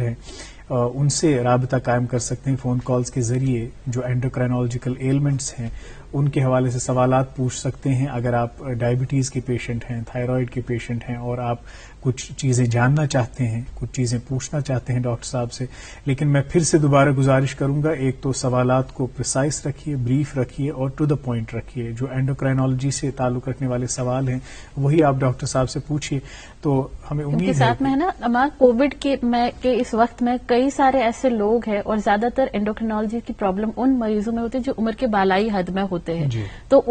ہے ان سے رابطہ قائم کر سکتے ہیں فون کالز کے ذریعے. جو اینڈوکرائنالوجیکل ایلمنٹس ہیں ان کے حوالے سے سوالات پوچھ سکتے ہیں. اگر آپ ڈائبٹیز کے پیشنٹ ہیں, تھائرائیڈ کے پیشنٹ ہیں اور آپ کچھ چیزیں جاننا چاہتے ہیں, کچھ چیزیں پوچھنا چاہتے ہیں ڈاکٹر صاحب سے, لیکن میں پھر سے دوبارہ گزارش کروں گا, ایک تو سوالات کو پریسائز رکھیے, بریف رکھیے اور ٹو دا پوائنٹ رکھیے. جو اینڈوکرائنالوجی سے تعلق رکھنے والے سوال ہیں وہی آپ ڈاکٹر صاحب سے پوچھیے. تو ہمیں امید ہے ساتھ میں ہے نا کووڈ کے اس وقت میں کئی سارے ایسے لوگ ہیں اور زیادہ تر اینڈوکرائنالوجی کی پرابلم ان مریضوں میں ہوتی ہے جو عمر کے بالائی حد میں ہوتے ہیں. تو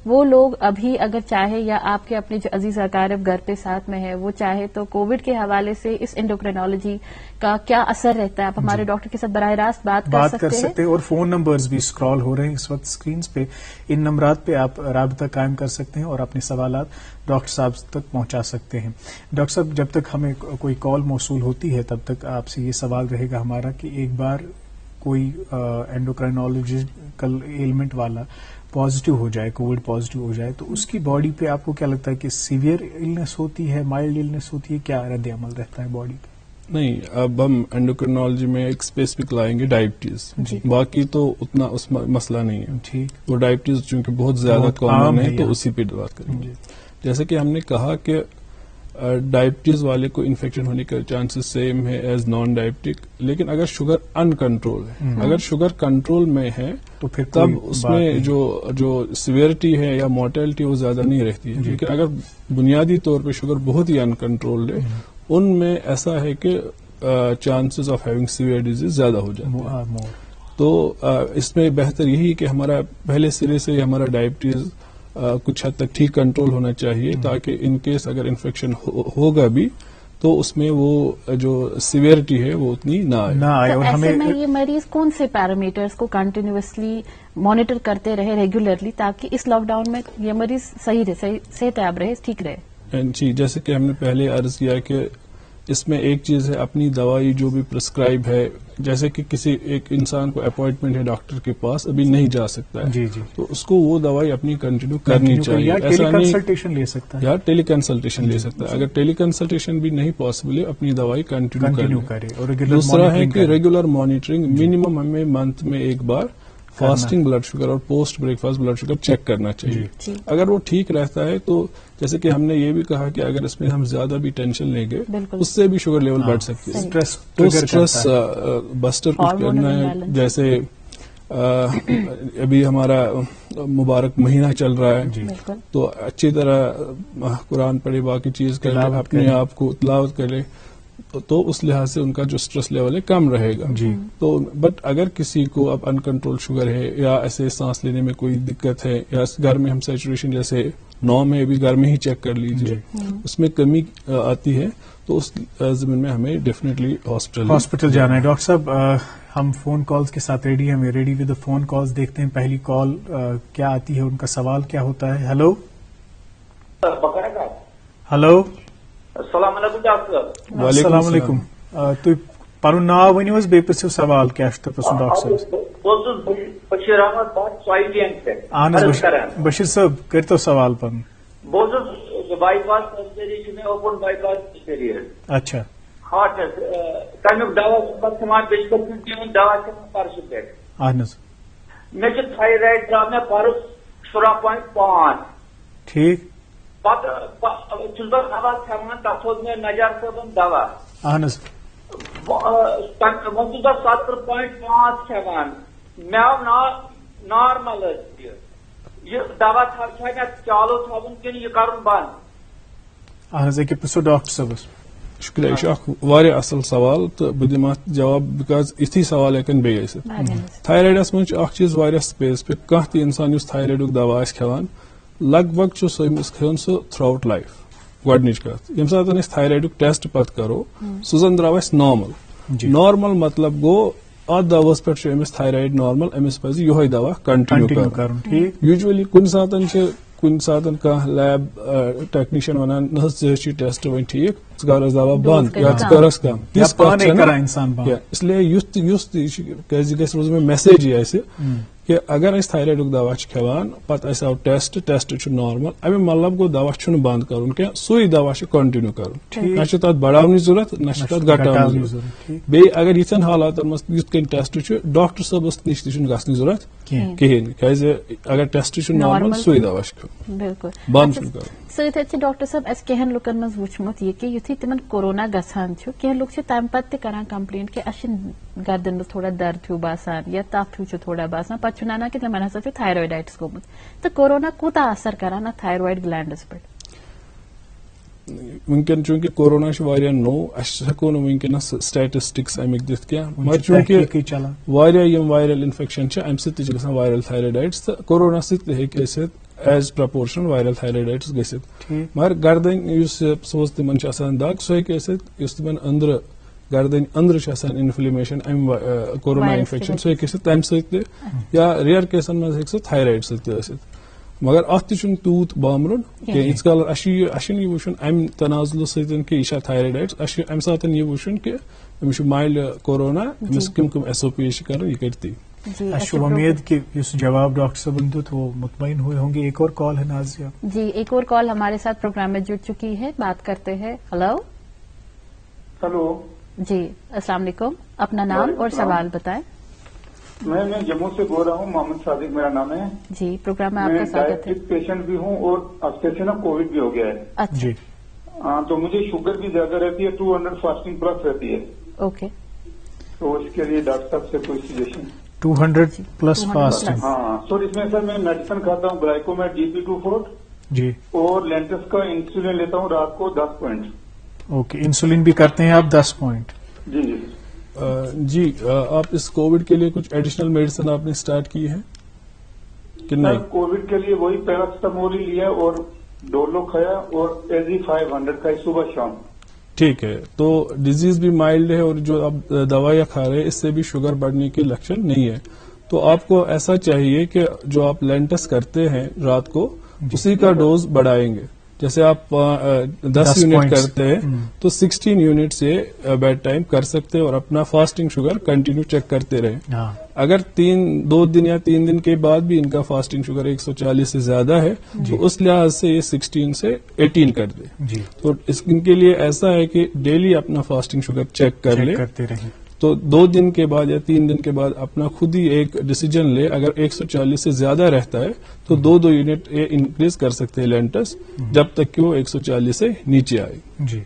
وہ لوگ ابھی اگر چاہے یا آپ کے اپنے جو عزیز اقارب گھر پہ ساتھ میں ہے وہ چاہے تو کووڈ کے حوالے سے اس اینڈوکرائنالوجی کا کیا اثر رہتا ہے آپ ہمارے ڈاکٹر کے ساتھ براہ راست بات کر سکتے ہیں. اور فون نمبرز بھی اسکرال ہو رہے ہیں اس وقت اسکرینز پہ, ان نمبرات پہ آپ رابطہ قائم کر سکتے ہیں اور اپنے سوالات ڈاکٹر صاحب تک پہنچا سکتے ہیں. ڈاکٹر صاحب جب تک ہمیں کوئی کال موصول ہوتی ہے تب تک آپ سے یہ سوال رہے گا ہمارا کہ ایک بار کوئی اینڈوکرائنالوجیکل ایلمنٹ والا پازیٹیو ہو جائے, کووڈ پازیٹیو ہو جائے, تو اس کی باڈی پہ آپ کو کیا لگتا ہے کہ سیویئر النس ہوتی ہے, مائلڈ النس ہوتی ہے, کیا رد عمل رہتا ہے باڈی پہ؟ نہیں, اب ہم اینڈوکرائنالوجی میں ایک اسپیسیفک لائیں گے ڈائبٹیز. باقی تو اتنا اس مسئلہ نہیں ہے. ٹھیک, وہ ڈائبٹیز چونکہ بہت زیادہ کامن ہے تو اسی پہ بات کریں گے. جیسے کہ ہم نے کہا کہ ڈائبٹیز والے کو انفیکشن ہونے کا چانسز سیم ہے ایز نان ڈائبٹک, لیکن اگر شوگر ان کنٹرول ہے, اگر شوگر کنٹرول میں ہے تو پھر تب اس میں جو سیویرٹی ہے یا مورٹیلٹی وہ زیادہ نہیں رہتی ہے. لیکن اگر بنیادی طور پہ شوگر بہت ہی ان کنٹرول ہے ان میں ایسا ہے کہ chances of having severe disease زیادہ ہو جاتے ہیں. تو اس میں بہتر یہی کہ ہمارا پہلے سرے سے ہمارا ڈائبٹیز کچھ حد تک ٹھیک کنٹرول ہونا چاہیے, تاکہ ان کیس اگر انفیکشن ہوگا بھی تو اس میں وہ جو سیویرٹی ہے وہ اتنی نہ آئے. اور ایسے میں یہ مریض کون سے پیرامیٹرز کو کنٹینیوسلی مانیٹر کرتے رہے ریگولرلی تاکہ اس لاک ڈاؤن میں یہ مریض صحت رہے, ٹھیک رہے؟ جی, جیسے کہ ہم نے پہلے عرض کیا کہ اس میں ایک چیز ہے اپنی دوائی جو بھی پرسکرائب ہے, جیسے کہ کسی ایک انسان کو اپوائنٹمنٹ ہے ڈاکٹر کے پاس, ابھی نہیں جا سکتا ہے, تو اس کو وہ دوائی اپنی کنٹینیو کرنی چاہیے. ایسا نہیں لے سکتا ہے یا ٹیلی کنسلٹیشن لے سکتا ہے. اگر ٹیلی کنسلٹیشن بھی نہیں پاسبل ہے اپنی دوائی کنٹینیو کرے. دوسرا ہے کہ ریگولر مانیٹرنگ, منیمم ہمیں منتھ میں ایک بار فاسٹنگ بلڈ شوگر اور post breakfast blood sugar check کرنا چاہیے. اگر وہ ٹھیک رہتا ہے تو جیسے کہ ہم نے یہ بھی کہا کہ اگر اس میں ہم زیادہ بھی ٹینشن لیں گے اس سے بھی شوگر لیول بڑھ سکتی ہے. تو اسٹریس بسٹر کچھ کرنا ہے, جیسے ابھی ہمارا مبارک مہینہ چل رہا ہے تو اچھی طرح قرآن پڑھے, باقی چیز کرے, اپنے آپ کو تلاوت کرے, تو اس لحاظ سے ان کا جو اسٹریس لیول ہے کم رہے گا. تو بٹ اگر کسی کو اب ان کنٹرول شوگر ہے یا ایسے سانس لینے میں کوئی دقت ہے یا گھر میں ہم سیچوریشن جیسے 9 میں بھی گھر میں ہی چیک کر لیجیے, اس میں کمی آتی ہے تو اس زمین میں ہمیں ڈیفینیٹلی ہاسپٹل جانا ہے. ڈاکٹر صاحب ہم فون کالز کے ساتھ ریڈی ہیں, ہمیں ریڈی ود فون کالز دیکھتے ہیں. پہلی کال کیا آتی ہے, ان کا سوال کیا ہوتا ہے؟ ہلو ہلو, السلام علیکم ڈاکٹر. السلام علیکم. تُہۍ پنُن ناو ؤنِو حظ بیٚیہِ پرٛژھِو سوال کیٛاہ چھُ تۄہہِ پرٛژھُن ڈاکٹر صٲبس؟ بہٕ اوسُس بشیٖر احمد بٹ سویل ٹینک پٮ۪ٹھ. اہن حظ بشیٖر صٲب کٔرۍتو سوال پنُن. بہٕ اوسُس بائی پاس سرجری چھِ مےٚ اوپن بائی پاس سرجری. اچھا. ہارٹس تمیُک دوا چھُس بہٕ کھٮ۪وان بیٚیہِ چھُس بہٕ کَنٹِنیوٗ دوا کھٮ۪وان پرسہٕ پٮ۪ٹھ. اہن حظ. مےٚ چھُ تھایرایڈ درٛاو مےٚ پرُس 16.5. ٹھیٖک. پتہٕ چھُس بہٕ دوا کھٮ۪وان, تتھ اوس مےٚ نجار صٲبن دوا. اہن حظ. وۄنۍ چھُس بہٕ 70.5 کھٮ۪وان, مےٚ آو نارمل حظ یہِ دوا چھا مےٚ چالو تھاوُن کِنہٕ یہِ کَرُن بنٛد؟ اہن حظ أکہِ پرٛژھو ڈاکٹر صٲبس. شکریہ, یہ اخ واریاہ اصل سوال تو بہٕ دِمہٕ اتھ جواب بِکاز یِتھی سوال ہیٚکن بیٚیہِ ٲسِتھ. تھایرایڈس منٛز چھُ اکھ چیٖز واریاہ سپیسفک, کانٛہہ تہِ انسان یُس تھایرایڈُک دوا آسہِ کھٮ۪وان لگ بگ چھُ سُہ أمِس کھٮ۪وان سُہ تھرٛوٗ آوُٹ لایف. گۄڈنِچ کتھ, ییٚمہِ ساتہٕ أسۍ تھایرایڈُک ٹیسٹ پتہٕ کرو سُہ زن درٛاو اَسہِ نارمل. نارمل مطلب گوٚو اتھ دواہس پٮ۪ٹھ چھُ أمِس تھایرایڈ نارمل, أمِس پزِ یِہوے دوا کنٹِنیوٗ کرُن. یوٗجؤلی کُنہِ ساتہٕ چھِ کُنہِ ساتہٕ کانٛہہ لیب ٹیکنیشین ونان نہ حظ ژےٚ چھُے ٹیسٹ وۄنۍ ٹھیٖک, ژٕ کر حظ دوا بنٛد یا ژٕ کَرس کم. تِژھ کتھ چھےٚ اس لیے یُس تہِ کیازِ یہِ گژھِ روزُن مےٚ میسیجٕے اَسہِ کہ اگر اس تھائرائڈ دوا کھیوان پتہ آو ٹیسٹ نارمل امی مطلب گو دوا چھن بند کرن کی سوی دوا کنٹینیو کرن نہ تر بڑھاونچ ضرورت نہ تر گٹاونچ ضرورت بیٚیہِ اگر یتھن حالاتن مز یتھ کن ٹیسٹ ڈاکٹر صٲبس نش تہ گژھنٕچ ضرورت کہین کیازِ اگر ٹیسٹ نارمل سوی دوا بالکل بند چھُنہٕ کرن ست ڈاکٹر صاحب اس کہن لکن مز وچمت یہ کہ یتھی تمن کورونا گھان کھین لوگ تمہ پتہ کران کمپلینٹ کہ اس گردن میں تھوڑا درد ہیو باسان یا تف ہیو تھوڑا باسان پتہ ونان کہ تمن ہسا تھائرائڈائٹس گومت تو کورونا کوتا اثر کران تھائرائڈ گلینڈس پہ ونکن چونکہ کورونا نو اس ہیکو نہ ونکس سٹیٹسٹکس امیک دتھ کیا مگر چونکہ یم وائرل انفیکشن ام سی گھان وائرل تھائرائڈائٹس تو کورونا ست ہیکہ ایز پرپورشن وائرل تھائرائڈائٹس گھت مگر گردن سوز تمن دگ سہ ہیکہ تمن اندر گردن اندر انفلیمیشن ام کورونا انفیکشن سہ ہیکہ تمہ ست یا ریئر کیسن مز ہیکہ سہ تھائرائڈ ست مگر ات تیوت بامرن کہ یت کال یہ وچن ام تنازل ستن کہ یہ تھائرائڈائٹس ام سات یہ وچن کہ امس مائلڈ کورونا امس کم ایس او پی کر یہ کرتی امید کہ اس جواب ڈاکٹر صاحب نے دیا وہ مطمئن ہوئے ہوں گے. ایک اور کال ہے نازیہ. جی ایک اور کال ہمارے ساتھ پروگرام میں جڑ چکی ہے, بات کرتے ہیں. ہلو جی السلام علیکم, اپنا نام اور سوال بتائیں. میں جموں سے بول رہا ہوں, محمد صادق میرا نام ہے. جی پروگرام میں آپ کا سواگت ہے. میں پیشنٹ بھی ہوں اور اب سے نا کووڈ بھی ہو گیا ہے. اچھا جی. ہاں تو مجھے شوگر بھی زیادہ رہتی ہے, 200 فاسٹنگ پلس رہتی ہے. اوکے تو اس کے لیے ڈاکٹر صاحب سے کوئی سجیشن. 200 plus fasting. ہاں سر اس میں سر میں میڈیسن کھاتا ہوں گلائکومیٹ GP24 جی, اور لینٹس کا انسولین لیتا ہوں رات کو 10 پوائنٹ. اوکے, انسولین بھی کرتے ہیں آپ 10 پوائنٹ. جی جی جی. آپ اس کووڈ کے لیے کچھ ایڈیشنل میڈیسن آپ نے اسٹارٹ کی ہے کہ نہیں؟ کووڈ کے لیے وہی پیراسٹامول ہی لیا اور ڈولو کھایا اور ایزی 500 کھائی صبح شام. ٹھیک ہے, تو ڈیزیز بھی مائلڈ ہے اور جو آپ دوائیاں کھا رہے ہیں اس سے بھی شوگر بڑھنے کی لکشن نہیں ہے. تو آپ کو ایسا چاہیے کہ جو آپ لینٹس کرتے ہیں رات کو اسی کا ڈوز بڑھائیں گے. جیسے آپ 10 یونٹ کرتے ہیں تو 16 یونٹ سے بیڈ ٹائم کر سکتے ہیں اور اپنا فاسٹنگ شوگر کنٹینیو چیک کرتے رہیں. اگر 2 دن یا 3 دن کے بعد بھی ان کا فاسٹنگ شوگر 140 سے زیادہ ہے تو اس لحاظ سے یہ 16 سے 18 کر دے. تو ان کے لیے ایسا ہے کہ ڈیلی اپنا فاسٹنگ شوگر چیک کر لے, کرتے رہیں. تو 2 دن کے بعد یا 3 دن کے بعد اپنا خود ہی ایک ڈیسیجن لے. اگر 140 سے زیادہ رہتا ہے تو 2 یونٹ انکریز کر سکتے ہیں لینٹس جب تک کہ وہ 140 سے نیچے آئے. جی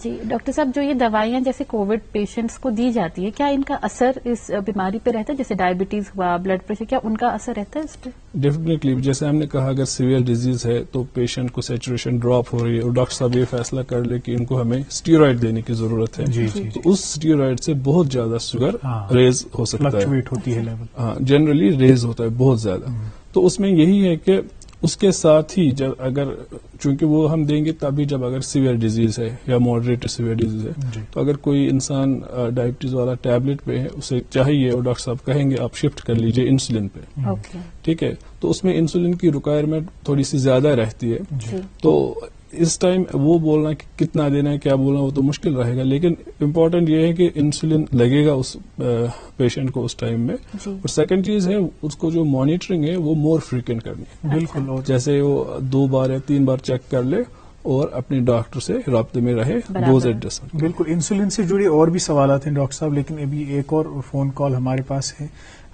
جی ڈاکٹر صاحب, جو یہ دوائیاں جیسے کووڈ پیشنٹس کو دی جاتی ہے, کیا ان کا اثر اس بیماری پہ رہتا ہے؟ جیسے ڈائبٹیز ہوا, بلڈ پریشر, کیا ان کا اثر رہتا ہے اس پہ؟ ڈیفینیٹلی. جیسے ہم نے کہا اگر سیویئر ڈیزیز ہے تو پیشنٹ کو سیچوریشن ڈراپ ہو رہی ہے اور ڈاکٹر صاحب یہ فیصلہ کر لے کہ ان کو ہمیں اسٹیرائڈ دینے کی ضرورت ہے. تو اس اسٹیرائڈ سے بہت زیادہ شوگر ریز ہو سکتا ہے. ہاں جنرلی ریز ہوتا ہے بہت زیادہ. تو اس میں یہی ہے کہ اس کے ساتھ ہی جب اگر چونکہ وہ ہم دیں گے تبھی جب اگر سیویئر ڈیزیز ہے یا ماڈریٹ سیویئر ڈیزیز ہے. تو اگر کوئی انسان ڈائبٹیز والا ٹیبلٹ پہ ہے اسے چاہیے اور ڈاکٹر صاحب کہیں گے آپ شفٹ کر لیجئے انسولین پہ. ٹھیک ہے, تو اس میں انسولین کی ریکوائرمنٹ تھوڑی سی زیادہ رہتی ہے. تو اس ٹائم وہ بولنا کہ کتنا دینا ہے کیا بولنا وہ تو مشکل رہے گا, لیکن امپورٹنٹ یہ ہے کہ انسولین لگے گا اس پیشنٹ کو اس ٹائم میں. اور سیکنڈ چیز ہے اس کو جو مانیٹرنگ ہے وہ مور فریکوینٹ کرنی ہے. بالکل, جیسے وہ 2 بار یا 3 بار چیک کر لے اور اپنے ڈاکٹر سے رابطے میں رہے ڈوز ایڈجسٹ. بالکل. انسولین سے جڑے اور بھی سوالات ہیں ڈاکٹر صاحب, لیکن ابھی ایک اور فون کال ہمارے پاس ہے.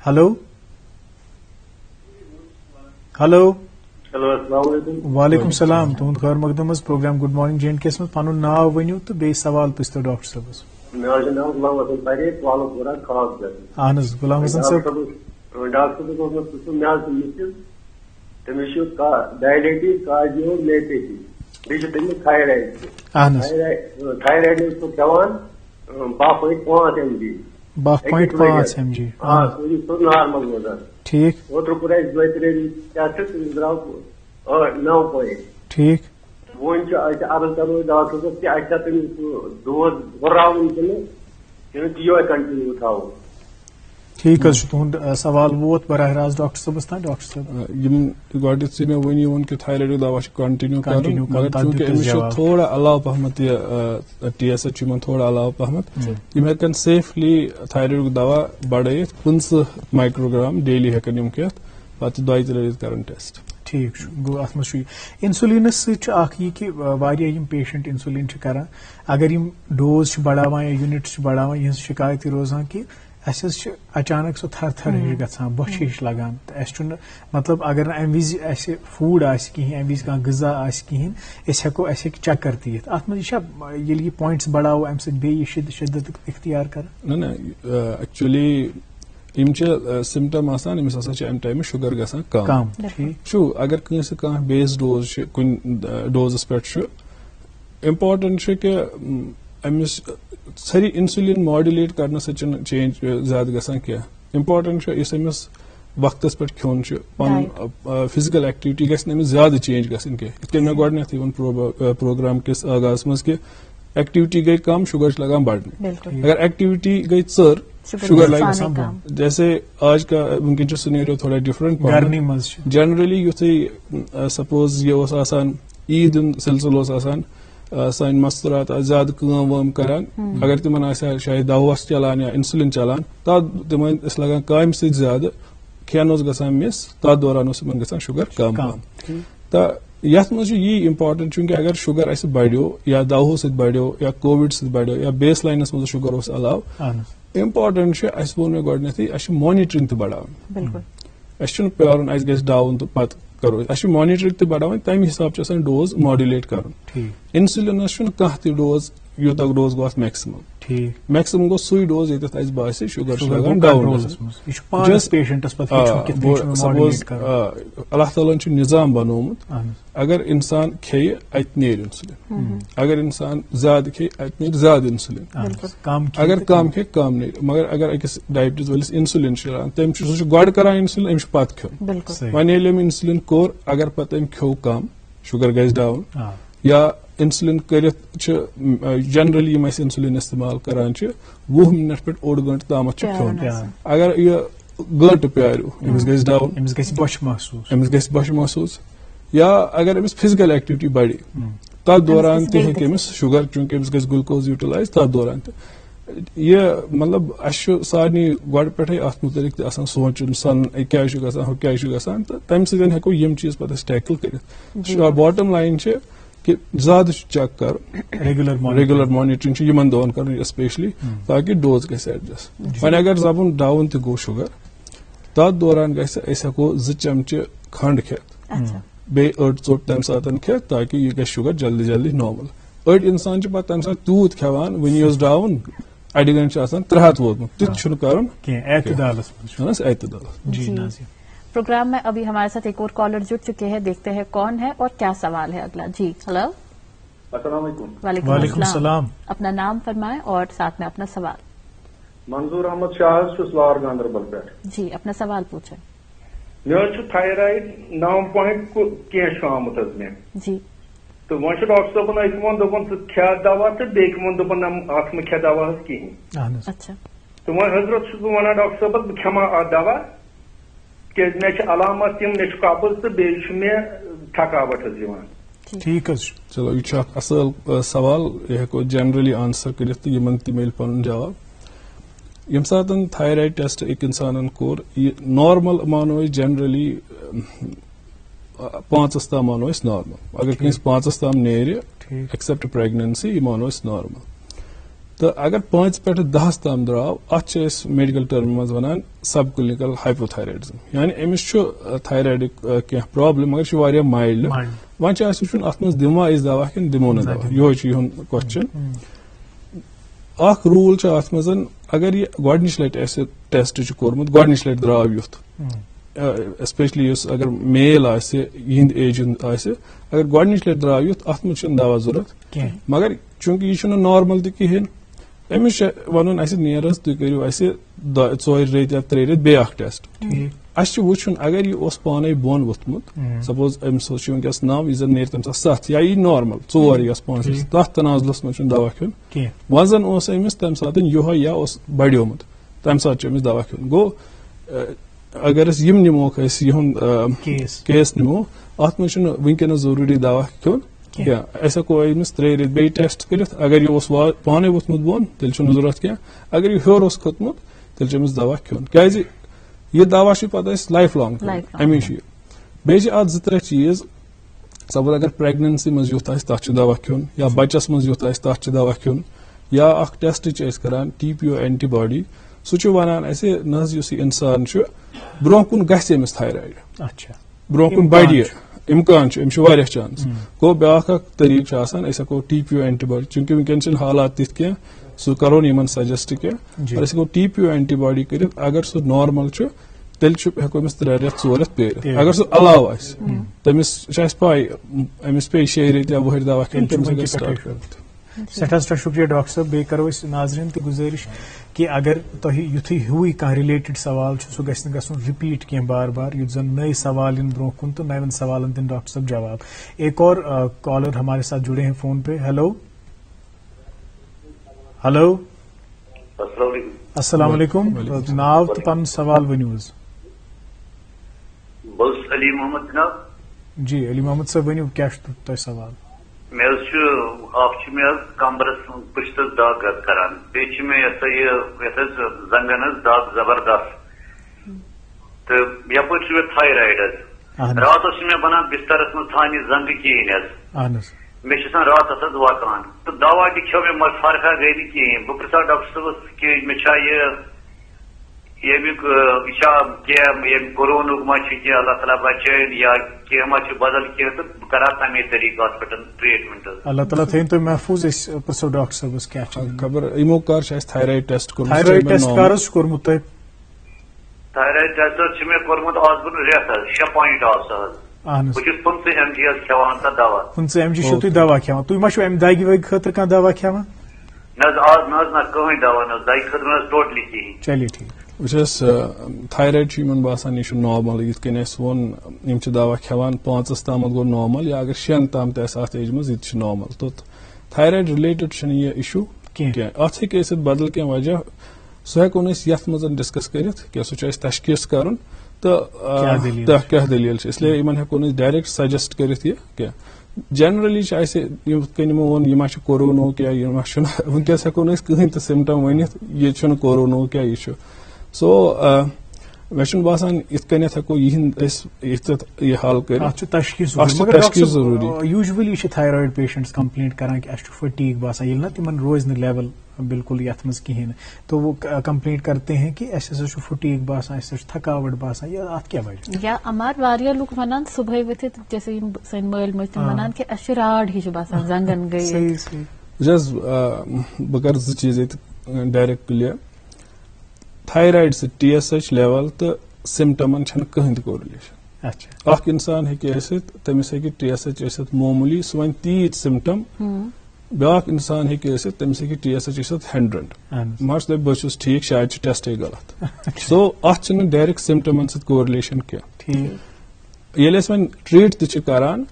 ہلو السلام علیکم. وعلیکم السلام. تہد خیر مقدم programme good morning J and K مز پن ناو ونیو تو بیٚیہِ سوال پرژھتو ڈاکٹر صٲبس. میرا نام غلام حسن پرے, پالو پورا خاص گھر. اہن حظ غلام حسن صاحب. ڈاکٹر صاحب مجھے تمس ڈائلیٹیز کارڈیومیپیتھی بیٚیہِ تمس تھایرائڈ. تھایرائڈ کھیوان 12.5 mg. 12.5 mg. ہاں سو نارمل روزان. ٹھیک. اوتر کور اس 2-3 درو 9 پوائنٹ. ٹھیک. ون عرض کرو ڈاکٹر صاحب کہ اچھا تمس ڈوز ہُراوُن کنہٕ تیوے کنٹینیو تھاوُن. ٹھیک حظ تہد سوال ووت براہ راست ڈاکٹر صٲبس تام. ڈاکٹر صٲب گۄڈنیتھٕے مےٚ ؤنِو کہ تھایرایڈُک دوا چھُ کنٹِنیو کرُن مگر چوٗنکہِ أمِس چھُ تھوڑا علاوٕ پہمتھ یہِ TSH چھُ یِمن تھوڑا علاوٕ پہمتھ یِم ہٮ۪کن سیفلی تھایرایڈُک دوا بڑٲیِتھ 15 مایکروگرام ڈیلی ہٮ۪کن یِم کھٮ۪تھ پتہٕ 2-3 رٮ۪تھ کرن ٹیسٹ. ٹھیک چھُ گوٚو اتھ منٛز چھُ انسولینس سۭتۍ چھُ اکھ یہِ کہِ واریاہ یِم پیشنٹ انسولین چھِ کران اگر یِم ڈوز چھِ بڑاوان یا یوٗنٹ چھِ بڑاوان یِہنٛز شکایت یہِ روزان کہِ اَسہِ حظ چھِ اچانک سُہ تھر تھر ہِش گژھان بۄچھِ ہِش لگان تہٕ اَسہِ چھُنہٕ مطلب اگر نہٕ امہِ وِزِ اَسہِ فوڈ آسہِ کِہینۍ امہِ وِزِ کانٛہہ غذا آسہِ کِہینۍ اَسہِ ہٮ۪کہِ چکر تہِ یِتھ اتھ منٛز یہِ چھا ییٚلہِ یہِ پوینٹس بڑاوو امہِ سۭتۍ بیٚیہِ یہِ شدت اختیار کران؟ نہ ایکچُلی یِم چھِ سمٹم آسان أمِس ہسا چھِ امہِ ٹایمہٕ شُگر گژھان کم. وٕچھو اگر کٲنٛسہِ کانٛہہ بیس ڈوز چھِ کُنہِ ڈوزس پٮ۪ٹھ چھُ امپارٹنٹ چھُ کہِ أمِس سٲری انسولین ماڈولیٹ کرنہٕ سۭتۍ چھُنہٕ چینج زیادٕ گژھان کینٛہہ. امپارٹنٹ چھُ یُس أمِس وقتس پٮ۪ٹھ کھیوٚن چھُ پنُن فزکل ایکٹیویٹی گژھِ نہٕ أمِس زیادٕ چینج گژھٕنۍ کینٛہہ. یِتھ کٔنۍ مےٚ گۄڈنیتھٕے ووٚن پروگرام کِس آغازس منٛز کہِ ایکٹیویٹی گٔے کم شُگر چھُ لگان بڑنہِ. اگر ایکٹیویٹی گٔے ژٔر شُگر لگہِ گژھان بوٚڑ. جیسے آج کا وٕنکیٚن چھُ سِنیریو تھوڑا ڈِفرنٹ جنرلی یُتھُے سپوز یہِ اوس آسان عیٖد ہُنٛد سلسلہٕ اوس آسان سٲنۍ مستورات آسہٕ زیادٕ کٲم وٲم کران اگر تِمن آسہِ ہا شاید دوا اوس چلان یا انسولین چلان تتھ تِمن ٲسۍ لگان کامہِ سۭتۍ زیادٕ کھٮ۪ن اوس گژھان مِس تتھ دوران اوس یِمن گژھان شُگر کم تہٕ یتھ منٛز چھُ یی امپارٹنٹ چوٗنکہِ اگر شُگر اسہِ بڑیو یا دواہو سۭتۍ بڑیو یا کووِڈ سۭتۍ بڑیو یا بیس لاینس منٛز شُگر اوس علاوٕ امپارٹنٹ چھُ اسہِ ووٚن مےٚ گۄڈنیتھٕے اسہِ چھُ مانِٹرنگ تہِ بڑاوٕنۍ. اسہِ چھُنہٕ پیارُن اسہِ گژھِ ڈاوُن تہٕ پتہٕ کرو اسہِ چھُ مانِٹرنگ تہِ بڑاوٕنۍ تمہِ حساب چھُ آسان ڈوز ماڈولیٹ کرُن. انسولینس چھُنہٕ کانٛہہ تہِ ڈوز یوٗتاہ ڈوز گوٚو اتھ میکسِمم. میکسِمم گوٚو سُے ڈوز ییٚتٮ۪تھ اسہِ باسہِ شُگر چھُ لگان ڈاوُن. سپوز اللہ تعالیٰ چھُ نظام بنومُت اگر انسان کھیٚیہِ اتہِ نیرِ انسولین اگر انسان زیادٕ کھیٚیہِ اتہِ نیرِ زیادٕ انسولین اگر کم کھیٚیہِ کم نیرِ. مگر اگر أکِس ڈایبٹیٖز وٲلِس انسولین چھُ چلان تٔمۍ چھُ سُہ چھُ گۄڈٕ کران انسولین أمِس چھُ پتہٕ کھیوٚن. وۄنۍ ییٚلہِ أمۍ انسولین کوٚر اگر پتہٕ أمۍ کھیوٚو کم شُگر گژھِ ڈاوُن یا انسولین کٔرِتھ چھِ جنرلی یِم أسۍ انسولین استعمال کران چھِ 20 مِنٹ پٮ۪ٹھ 1 گٲنٛٹہٕ تامتھ چھُ کھیوٚن. اگر یہِ گٲنٛٹہٕ پیاریو أمِس گژھِ ڈاوُن أمِس گژھِ بۄچھِ محسوٗس یا اگر أمِس فزکل ایکٹیویٹی بڑِ تتھ دوران تہِ ہیٚکہِ أمِس شُگر چوٗنکہِ أمِس گژھِ گلوکوز یوٗٹِلایز تتھ دوران تہِ. یہِ مطلب اسہِ چھُ سارنٕے گۄڈٕ پٮ۪ٹھٕے اتھ مُتعلق تہِ آسان سونٛچُن سن کیٛازِ چھُ گژھان ہُہ کیٛازِ چھُ گژھان تہٕ تمہِ سۭتۍ ہیٚکو یِم چیٖز پتہٕ أسۍ ٹیکل کٔرِتھ. باٹم لایِن چھِ کہ زیادٕ چھُ چیک کرُن ریگولر مانِٹرنگ چھِ یِمن دۄہن کرٕنۍ اسپیشلی تاکہِ ڈوز گژھِ ایڈجسٹ. وۄنۍ اگر زبُن ڈاوُن تہِ گوٚو شُگر تتھ دوران گژھِ أسۍ ہیٚکو 2 چمچہٕ کھنڈ کھٮ۪تھ بیٚیہِ أڑ ژوٚٹ تمہِ ساتہٕ کھٮ۪تھ تاکہِ یہِ گژھِ شُگر جلدی جلدی نارمل. أڑۍ انسان چھِ پتہٕ تمہِ ساتہٕ تیوٗت کھٮ۪وان وُنہِ اوس ڈاوُن اڑِ گنٹہٕ چھُ آسان 300 ووتمُت تیُتھ چھُنہٕ کرُن اعتدالس. پروگرام میں ابھی ہمارے ساتھ ایک اور کالر جڑ چکے ہیں دیکھتے ہیں کون ہے اور کیا سوال ہے اگلا. جی ہلو. السلام علیکم. وعلیکم السلام. اپنا نام فرمائیں اور ساتھ میں اپنا سوال. منظور احمد شاہ لار گاندربل پہ. جی اپنا سوال پوچھیں. مجھے تھائرائڈ 9 کینٛہہ چھُ آمُت حظ مےٚ. جی تو وۄنۍ چھُ ڈاکٹر صٲبن أکۍ ووٚن دوٚپُن ژٕ کھٮ۪ہ دوا تہٕ بیٚکہِ ووٚن دوٚپُن اتھ مہٕ کھٮ۪ہ دوا حظ کِہینۍ. اچھا. تہٕ وۄنۍ حضرت چھُس بہٕ ونان ڈاکٹر صٲبس بہٕ کھٮ۪ما اتھ دوا تِکیٛازِ مےٚ چھِ علامات تِم مےٚ چھُ قبض تہٕ بیٚیہِ چھُ مےٚ تھکاوٹ حظ یِوان. ٹھیک حظ چھُ. چلو یہِ چھُ اکھ اصل سوال یہِ ہیٚکو جنرلی آنسر کٔرِتھ تہٕ یِمن تہِ میلہِ پنُن جواب. ییٚمہِ ساتہٕ تھایرایڈ ٹیسٹ أکۍ انسانن کوٚر یہِ نارمل مانو أسۍ جنرلی 5 تام مانو أسۍ نارمل. اگر کٲنٛسہِ 5 تام نیرِ ایکسپٹ پریگننسی یہِ مانو أسۍ نارمل. تہٕ اگر 5 پٮ۪ٹھ 10 تام درٛاو اتھ چھِ أسۍ میڈیکل ٹرمہِ منٛز ونان سب کلینکل ہایپوتھایرایڈزم یعنی أمِس چھُ تھایرایڈُک کینٛہہ پرابلم مگر چھُ واریاہ مایلڈ. وۄنۍ چھُ اَسہِ وٕچھُن اتھ منٛز دِموا أسۍ دوا کِنہٕ دِمو نہٕ دوا یِہوے چھُ یِہُنٛد کوسچن. اکھ روٗل چھُ اتھ منٛز اگر یہِ گۄڈنِچ لٹہِ اسہِ ٹیسٹ چھُ کوٚرمُت گۄڈنِچ لٹہِ درٛاو یُتھ ایسپیشلی یُس اگر میل آسہِ یِہنٛدِ ایج ہُنٛد آسہِ اگر گۄڈنِچ لٹہِ درٛاو یُتھ اتھ منٛز چھُنہٕ دوا ضوٚرتھ مگر چوٗنکہِ یہِ چھُنہٕ نارمل تہِ کِہینۍ أمِس چھُ ونُن اسہِ نیر حظ تُہۍ کٔرِو اسہِ 2 رٮ۪تھ یا 3 رٮ۪تھ بیٚیہِ اکھ ٹیسٹ. اسہِ چھُ وٕچھُن اگر یہِ اوس پانے بۄن ووٚتھمُت سپوز أمِس چھُ ونکیٚس 9 یہِ زن نیرِ تمہِ ساتہٕ 7 یا یہِ نارمل 4 یا 5 تتھ تنازلس منٛز چھُنہٕ دوا کھیوٚن. وۄنۍ زن اوس أمِس تمہِ ساتہٕ یِہوے یا اوس بڑیومُت تمہِ ساتہٕ چھُ أمِس دوا کھیوٚن. گوٚو اگر أسۍ یِم نِموکھ أسۍ یِہُنٛد کیس نِمو اتھ منٛز چھُنہٕ وٕنکیٚنس ضروٗری دوا کھیوٚن کینٛہہ. أسۍ ہٮ۪کو أمِس 3 رٮ۪تھ بیٚیہِ ٹیسٹ کٔرِتھ. اگر یہِ اوس پانے ووٚتھمُت بۄن تیٚلہِ چھُنہٕ ضروٗرت کینٛہہ. اگر یہِ ہیوٚر اوس کھوٚتمُت تیٚلہِ چھُ أمِس دوا کھیوٚن. کیازِ یہِ دوا چھُ پتہٕ أسۍ لایف لانگ امی چھُ یہِ. بیٚیہِ چھِ اتھ 2-3 چیٖز. سپوز اگر پریگننسی منٛز یُتھ آسہِ تتھ چھُ دوا کھیوٚن, یا بچس منٛز یُتھ آسہِ تتھ چھُ دوا کھیوٚن, یا اکھ ٹیسٹ چھِ أسۍ کران TPO اینٹی باڈی. سُہ چھُ ونان اَسہِ نہ حظ یُس یہِ اِنسان چھُ برونٛہہ کُن گژھِ أمِس تھایرایڈ, برونٛہہ کُن بڑِ اِمکان چھُ, أمِس چھُ واریاہ چانس. گوٚو بیاکھ اکھ طریقہٕ چھُ آسان أسۍ ہٮ۪کو TPO اینٹی باڈی, چوٗنکہِ وٕنکیٚن چھِنہٕ حالات تِتھ کینٛہہ سُہ کرو نہٕ یِمن سجسٹ کینٛہہ, أسۍ ہٮ۪کو TPO اینٹی باڈی کٔرِتھ. اگر سُہ نارمل چھُ تیٚلہِ چھُ ہٮ۪کو أمِس 3 رٮ۪تھ 4 رٮ۪تھ پیٲرِتھ. اگر سُہ علاوٕ آسہِ تٔمِس چھِ اَسہِ پاے أمِس پیٚیہِ 6 رٮ۪تھ یا 10 دوا کھیوٚن تٔمِس ہٮ۪کہِ سٹارٹ کٔرِتھ. سٮ۪ٹھاہ سٮ۪ٹھاہ شُکریہ ڈاکٹر صٲب. بیٚیہِ کرو أسۍ ناظریٖن تہِ گُزٲرِش کہِ اگر تۄہہِ یُتھُے ہیوٗے کانٛہہ رِلیٹِڈ سوال چھُ سُہ گژھِ نہٕ گژھُن رِپیٖٹ کینٛہہ بار بار, یُتھ زن نئے سوال یِن برونٛہہ کُن تہٕ نوٮ۪ن سوالن دِن ڈاکٹر صٲب جواب. ایک اور کالر ہمارے ساتھ جڑے ہیں فون پہ. ہیلو ہیلو السلام علیکم. ناو تہٕ پنُن سوال ؤنِو حظ. بہٕ اوسُس علی محمد جناب. جی علی محمد صٲب ؤنِو کیٛاہ چھُ تۄہہِ سوال. مےٚ حظ چھُ اکھ چھُ مےٚ حظ کمبرس پٔشتس دگ حظ کران, بیٚیہِ چھُ مےٚ یتھ حظ زنگن حظ دگ زبردست, تہٕ یپٲرۍ چھُ مےٚ تھایرایڈ حظ. راتس چھُ مےٚ بنان بسترس منٛز تھاونہِ زنگہٕ کِہیٖنۍ حظ. مےٚ چھِ آسان راتس حظ واتان, تہٕ دوا تہِ کھیوٚو مےٚ مگر فرقا گٔے نہٕ کِہیٖنۍ. بہٕ پرژھا ڈاکٹر صٲبس کہِ مےٚ چھا ییٚمیُک یہِ چھا کینٛہہ ییٚمہِ کوروٗنُک ما چھُ کینٛہہ اللہ تعالیٰ بچٲیِن, یا کینٛہہ ما چھُ بدل کینٛہہ, تہٕ بہٕ کرٕ ہا تمے طریقہٕ اتھ پٮ۪ٹھ ٹریٖٹمنٹ حظ. اللہ تعالیٰ تھٲیِن تُہۍ محفوٗظ. أسۍ پرژھو ڈاکٹر صٲبس کیٛاہ چھُ خبر. یِمو کر چھُ اَسہِ تھایرایڈ ٹیسٹ کوٚرمُت؟ تھایرایڈ ٹیسٹ کر حظ چھُ کوٚرمُت تۄہہِ؟ تھایرایڈ ٹیسٹ حظ چھُ مےٚ کوٚرمُت آز برونٛہہ رٮ۪تھ حظ, 6 پویِنٹ آسہٕ حظ. بہٕ چھُس 15 mg حظ کھٮ۪وان تتھ دوا. 15 mg چھُو تُہۍ دوا کھٮ۪وان. تُہۍ ما چھُو امہِ دگہِ وگہِ خٲطرٕ کانٛہہ دوا کھٮ۪وان؟ نہ حظ آز نہ حظ نہ کٕہٕنۍ دوا نہ حظ, دگہِ خٲطرٕ نہ حظ ٹوٹلی کِہیٖنۍ. چلیے ٹھیٖک. وٕچھ حظ تھایرایڈ چھُ یِمن باسان یہِ چھُ نارمل, یِتھ کٔنۍ اَسہِ ووٚن یِم چھِ دوا کھٮ۪وان 5 تامتھ گوٚو نارمل, یا اگر 6 تام تہِ آسہِ اتھ ایجہِ منٛز یہِ تہِ چھُ نارمل. تہٕ تھایرایڈ رِلیٹڈ چھُنہٕ یہِ اِشوٗ کینٛہہ. اتھ ہیٚکہِ ٲسِتھ بدل کینٛہہ وجہ, سُہ ہٮ۪کو نہٕ أسۍ یتھ منٛز ڈسکس کٔرِتھ کینٛہہ, سُہ چھُ اَسہِ تشخیٖص کرُن تہٕ کیٛاہ دٔلیٖل چھِ. اسلیے یِمن ہٮ۪کو نہٕ أسۍ ڈایریکٹ سجسٹ کٔرِتھ یہِ کینٛہہ. جنرلی چھِ اَسہِ یِتھ کٔنۍ یِمو ووٚن یہِ ما چھُ کوروٗنہُک یا یہِ ما چھُنہٕ, وٕنکیٚس ہٮ۪کو نہٕ أسۍ کٕہٕنۍ تہِ سِمٹم ؤنِتھ یہِ چھُنہٕ کوروٗنہُک یا یہِ چھُ. سو مےٚ چھُنہٕ باسان یِتھ کٔنٮ۪تھ ہٮ۪کو یِہنٛد أسۍ ییٚتٮ۪تھ یہِ حل کٔرِتھ. اتھ چھُ تشخیٖص ضروٗری. یوٗجؤلی چھِ تھایرایڈ پیشنٹس کمپلینٹ کران کہِ اسہِ چھُ فٹیٖگ باسان, ییٚلہِ نہ تِمن روزِ نہٕ لیول بالکل یتھ منٛز کِہینۍ نہٕ, تو وہ کمپلینٹ کرتے ہیں کہ اسہِ ہسا چھُ فٹیٖگ باسان, اسہِ ہسا چھُ تھکاوٹ باسان, یا اتھ کیٛاہ وجہ؟ یا امار واریاہ لُکھ ونان صبحٲے ؤتھِتھ جیسے یِم سٲنۍ مٲلۍ مٲج تِم ونان کہِ اسہِ چھُ راڈ ہِش باسان زنگن گٔے. وٕچھ حظ بہٕ کرٕ 2 چیٖز ییٚتہِ ڈایریکٹ کٕلیر. تھایرایڈ سۭتۍ TSH لیول تہٕ سِمٹمن چھنہٕ کٕہٕنۍ تہِ کورلیشن. اکھ انسان ہیٚکہِ ٲسِتھ تٔمِس ہیٚکہِ TSH ٲسِتھ معموٗلی, سُہ وَنہِ تیٖتۍ سِمٹم. بیاکھ انسان ہیٚکہِ ٲسِتھ تٔمِس ہیٚکہِ TSH ٲسِتھ 100. مگر سُہ دَپہِ بہٕ چھُس ٹھیٖک, شاید چھُ ٹیسٹے غلط. سو اتھ چھِنہٕ ڈایریکٹ سِمٹمن سۭتۍ کورلیشن کینٛہہ. ییٚلہِ أسۍ وۄنۍ ٹریٖٹ تہِ چھِ کران,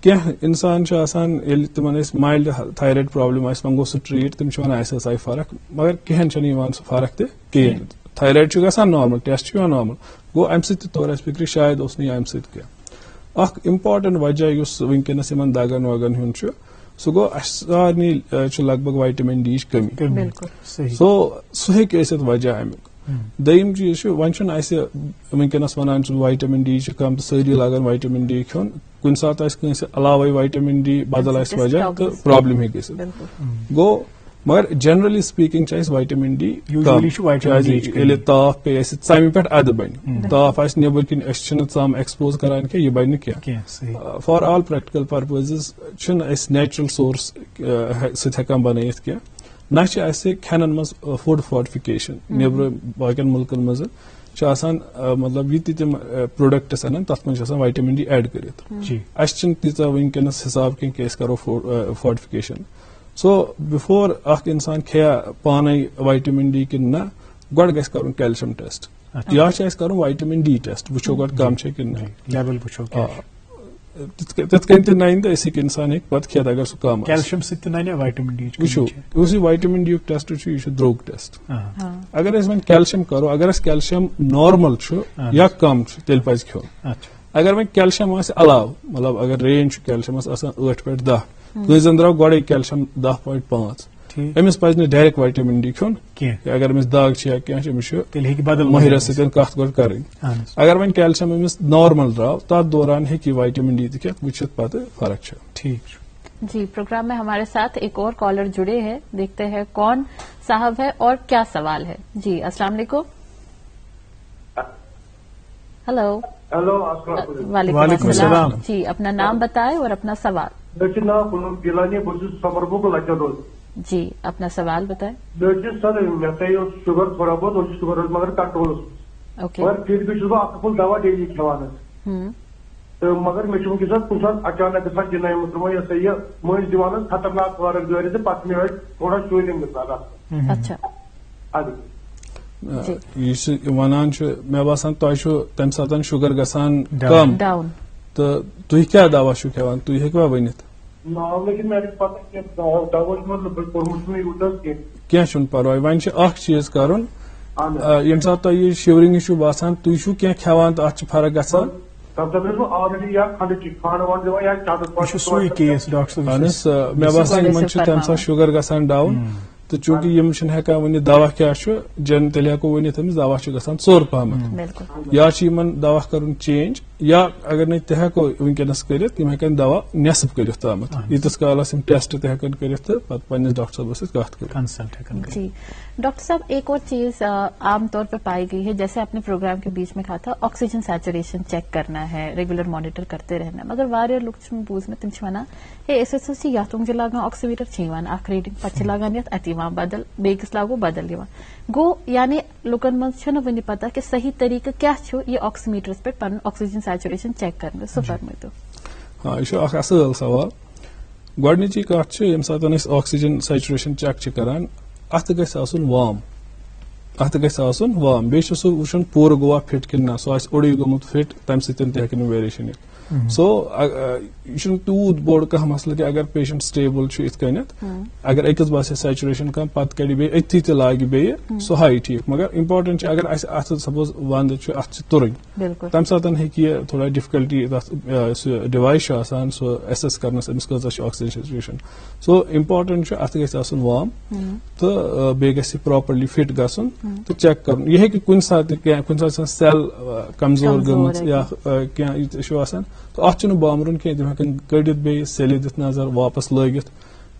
کینٛہہ انسان چھُ آسان ییٚلہِ تِمن أسۍ مایلڈ تھایرایڈ پرابلم آسہِ وۄنۍ گوٚو سُہ ٹریٖٹ, تِم چھِ ونان اَسہِ ہسا آیہِ فرق, مگر کِہینۍ چھنہٕ یِوان سُہ فرق تہِ کِہینۍ. تھایرایڈ چھُ گژھان نارمل, ٹیسٹ چھُ یِوان نارمل, گوٚو امہِ سۭتۍ تہِ توٚر اَسہِ فِکرِ شاید اوس نہٕ یہِ امہِ سۭتۍ کینٛہہ. اکھ امپارٹنٹ وجہ یُس وٕنکیٚنس یِمن دگن وگن ہُنٛد چھُ, سُہ گوٚو اَسہِ سارنٕے چھُ لگ بگ وایٹمن ڈی یِچ کمی. سو سُہ ہیٚکہِ ٲسِتھ وجہ امیُک. دوٚیِم چیٖز چھُ, وۄنۍ چھُنہٕ اَسہِ وٕنکیٚنس ونان چھُ وایٹمن ڈی چھُ کم تہٕ سٲری لاگان وایٹمن ڈی کھیوٚن. کُنہِ ساتہٕ آسہِ کٲنٛسہِ علاوے وایٹمن ڈی بدل آسہِ وجہ تہٕ پرابلم ہیٚکہِ ٲسِتھ. گوٚو مگر جنرلی سپیٖکنگ چھِ اَسہِ وایٹمن ڈی ییٚلہِ تاپھ پیٚیہِ اَسہِ ژمہِ پٮ۪ٹھ اَدٕ بَنہِ, تاپھ آسہِ نیبٕرۍ کِنۍ أسۍ چھِنہٕ ژم ایکسپوز کران کینٛہہ, یہِ بَنہِ نہٕ کینٛہہ. فار آل پریکٹیکل پرپزز چھِنہٕ أسۍ نیچرل سورس سۭتۍ ہٮ۪کان بنٲیِتھ کینٛہہ, نہ چھِ اَسہِ کھٮ۪نن منٛز فوڈ فارٹِفِکیشن. نیبرٕ باقین مُلکن منٛز چھِ آسان مطلب یہِ تہِ تِم پروڈکٹس انان تتھ منٛز چھِ آسان وایٹمن ڈی ایڈ کٔرِتھ. اَسہِ چھِنہٕ تیٖژاہ وٕنکیٚنس حِساب کینٛہہ کہِ أسۍ کرو فارٹِفِکیشن. سو بِفور اکھ انسان کھیٚیا پانے وایٹمن ڈی کِنہٕ نہ, گۄڈٕ گژھِ کرُن کیلشیم ٹیسٹ, یا چھُ اَسہِ کرُن وایٹمن ڈی ٹیسٹ, وٕچھو گۄڈٕ کم چھےٚ کِنہٕ نہ. تت کن تہ نین تو اس انسان ہیٚکہِ پتہٕ کھٮ۪تھ اگر سُہ کم کیلشیم سۭتۍ تہِ ننہِ وائٹامن ڈی وٕچھو یُس یہِ وائٹامن ڈی یُک ٹیسٹ چھُ یہِ چھُ درٛوگ ٹیسٹ اگر أسۍ وۄنۍ کیلشیم کرو اگر اَسہِ کیلشیم نارمل چھُ یا کم چھُ تیٚلہِ پزِ کھیوٚن اگر وۄنۍ کیلشیم آسہِ علاوٕ مطلب اگر رینج چھُ کیلشیمس آسان 8 پٮ۪ٹھ 10 کٲنٛسہِ زن درٛاو گۄڈے کیلشیم 10.5 أمِس پزِ نہٕ ڈایریکٹ وائٹامن ڈی کھیوٚن کینٛہہ اگر أمِس دگ چھِ یا کینٛہہ چھُ أمِس چھُ تیٚلہِ ہیٚکہِ بدل مٲہرس سۭتۍ کتھ گۄڈٕ کرٕنۍ اگر وۄنۍ کیلشیم أمِس نارمل درٛاو تتھ دوران ہیٚکہِ یہِ وائٹامن ڈی تہِ کھٮ۪تھ وٕچھِتھ پتہٕ فرق چھِ ٹھیک جی پروگرام میں ہمارے ساتھ ایک اور کالر جڑے ہیں دیکھتے ہیں کون صاحب ہے اور کیا سوال ہے. جی السلام علیکم. ہلو وعلیکم السلام. جی اپنا نام بتائیں اور اپنا سوال. جی اپنا سوال بتائیں. شوگر تھوڑا بہت شوگر مگر کنٹرول پھر بھی اصل دوا ڈیلی کھیوان تو مگر مجھے ونکس کن سات اچانک گھان جنم یہ سا یہ مز دان خطرناک وارک دور تو پتہ مے تھوڑا شولنگ گھان. اچھا یہ ونان مے باسان تہ تمہ سات شوگر گژھان کم تو تھی کیا دوا چھو کھیوان تھی ہیکوا ونتھ؟ کینٛہہ چھُنہٕ پرواے وۄنۍ چھُ اکھ چیٖز کرُن ییٚمہِ ساتہٕ تۄہہِ یہِ شِورِنٛگ چھُ باسان تُہۍ چھُو کینٛہہ کھٮ۪وان تہٕ اتھ چھِ فرق گژھان؟ اہن حظ مےٚ باسان یِمن چھُ تمہِ ساتہٕ شُگر گژھان ڈاوُن تہٕ چوٗنٛکہِ یِم چھِنہٕ ہٮ۪کان ؤنِتھ دوا کیٛاہ چھُ تیٚلہِ ہٮ۪کو ؤنِتھ أمِس دوا چھُ گژھان ژوٚر پہمتھ یا چھُ یِمن دوا کرُن چینج یا اگر نہٕ تہِ ہٮ۪کو ؤنکیٚنس کٔرِتھ یِم ہٮ۪کن دوا نٮ۪صف کٔرِتھ تامتھ ییٖتِس کالس یِم ٹیسٹ تہِ ہٮ۪کن کٔرِتھ تہٕ پتہٕ پننِس ڈاکٹر صٲبس سۭتۍ کتھ کٔرِتھ. جی ڈاکٹر صاحب ایک اور چیز عام طور پہ پائی گئی ہے جیسے آپ نے پروگرام کے بیچ میں کہا تھا آکسیجن سیچوریشن چیک کرنا ہے ریگولر مانیٹر کرتے رہنا مگر واریاہ لوگ بوز میں تم ونان ہے اس یتھ لاگان آکسیمیٹر اخ ریڈنگ پتہ لاگان یتھ ات بدل بیکس لاگو بدل گو یعنی لوکن من ون پتہ کہ صحیح طریقہ کیا یہ آکسیمیٹرس پہ پن آکسیجن سیچوریشن چیک کرنے سہ فرمائیو. ہاں یہ اصل سوال. گۄڈنِچی کتھ چھِ ییٚمہِ ساتہٕ أسۍ آکسیجن سیچوریشن چیک چھِ کران اتھ گژھِ آسُن وارم بیٚیہِ چھُ سُہ وٕچھُن پوٗرٕ گوٚوا فٹ کِنہٕ نہ سُہ آسہِ اوٚڑُے گوٚمُت فٹ تمہِ سۭتۍ تہِ ہیٚکہِ نہٕ ویریشن یِتھ. سو یہ چھُنہٕ تیوٗت بوٚڑ کانٛہہ مسلہٕ کہِ اگر پیشنٹ سٹیبل چھُ یِتھ کٔنٮ۪تھ اگر أکِس باسہِ سیچوریشن کم پتہٕ کڑِ بیٚیہِ أتھی تہِ لاگہِ بیٚیہِ سُہ ہاے ٹھیٖک مگر امپاٹنٹ چھُ اگر اسہِ اتھ سپوز ونٛدٕ چھُ اتھ چھِ تُرٕنۍ تمہِ ساتہٕ ہیٚکہِ یہِ تھوڑا ڈِفکلٹی تتھ سُہ ڈِوایس چھُ آسان سُہ ایسس کرنس أمِس کۭژاہ چھِ آکسیجن سیچوریشن. سو امپاٹنٹ چھُ اتھ گژھِ آسُن وارم تہٕ بیٚیہِ گژھِ یہِ پراپرلی فٹ گژھُن تہٕ چیک کرُن. یہِ ہیٚکہِ کُنہِ ساتہٕ کینٛہہ کُنہِ ساتہٕ سیل کمزور گٔمٕژ یا کینٛہہ یہِ چھُ آسان تہٕ اتھ چھُنہٕ بامبرُن کینٛہہ تِم ہٮ۪کن کٔڑِتھ بیٚیہِ سیلہِ دِتھ نظر واپس لٲگِتھ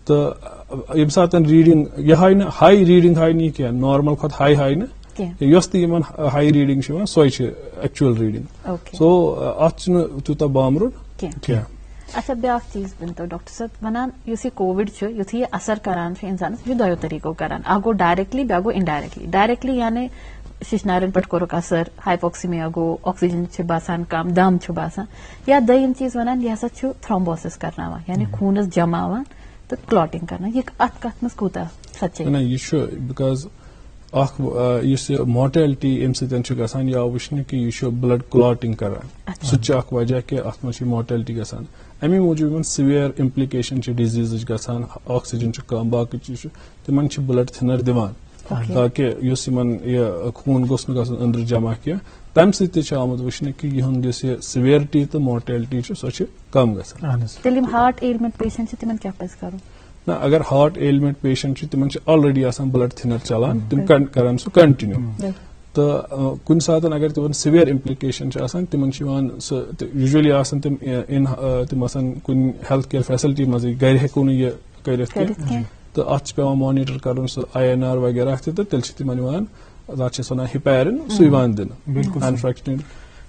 تہٕ ییٚمہِ ساتہٕ ریٖڈنگ یہِ ہاے نہٕ ہاے ریٖڈنگ ہاے نہٕ یہِ کینٛہہ نارمل کھۄتہٕ ہاے نہٕ یۄس تہِ یِمن ہاے ریٖڈنگ چھِ یِوان سۄے چھِ ایکچُول ریٖڈنگ. سو اتھ چھُنہٕ تیوٗتاہ بامبرُن کینٛہہ. اچھا بیاکھ چیز ؤنتو ڈاکٹر صٲب ونان یُس یہِ کووِڈ چھُ یُتھُے یہِ اثر کران چھُ انسانس یہِ چھُ دۄیو طریقو کران اکھ گوٚو ڈایریکٹلی بیاکھ گوٚو ڈایریکٹلی یعنی ششنارن پٮ۪ٹھ کوٚرُکھ اثر ہائپوکسیمیا گوٚو آکسیجن چھُ باسان کم دم چھُ باسان یا دوٚیِم چیز ونان یہِ ہسا چھُ تھرومبوسس کرناوان یعنی خوٗنس جماوان تہٕ کلاٹنگ کرناوان یہِ اتھ کتھ منٛز کوٗتاہ سچٲیی؟ یہِ چھُ بِکاز اکھ یُس یہِ مارٹیلٹی امہِ سۭتۍ چھُ گژھان یا وٕچھنہٕ کہِ یہِ چھُ بلڈ کلاٹنگ کران سُہ تہِ چھُ اکھ وجہ کہِ اتھ منٛز چھِ مارٹیلٹی گژھان. امی موٗجوٗب یِمن سِویر امپلِکیشن چھِ ڈِزیٖزٕچ گژھان آکسیجن چھُ کم باقٕے چیٖز چھُ تِمن چھِ بلڈ تھِنر دِوان تاکہِ یُس یِمن یہِ خوٗن گوٚژھ نہٕ گژھُن أنٛدرٕ جمع کینٛہہ تمہِ سۭتۍ تہِ چھُ آمُت وٕچھنہٕ کہِ یِہُنٛد یُس یہِ سِویرٹی تہٕ مارٹیلٹی چھِ سۄ چھِ کم گژھان. تیٚلہِ یِم ہارٹ ایلمنٹ پیشنٹ چھِ تِمن کیٛاہ پزِ کرُن؟ نہ اگر ہارٹ ایلمنٹ پیشنٹ چھِ تِمن چھِ آلریڈی آسان بلڈ تھِنر چلان تِم کران سُہ کنٹِنیو تہٕ کُنہِ ساتہٕ اگر تِمن سِویر امپلِکیشن چھِ آسان تِمن چھِ یِوان سُہ یوٗجؤلی آسان تِم آسان کُنہِ ہیلتھ کِیر فیسلٹی منٛزٕے گرِ ہیٚکو نہٕ یہِ کٔرِتھ کینٛہہ تہٕ اتھ چھُ پیوان مانیٹر کرُن سُہ INR وغیرہ تہِ تہٕ تیٚلہِ چھِ تِمن یِوان تتھ چھِ أسۍ ونان ہِپیرِن سُہ یِوان دِنہٕ انفیکٹڈ.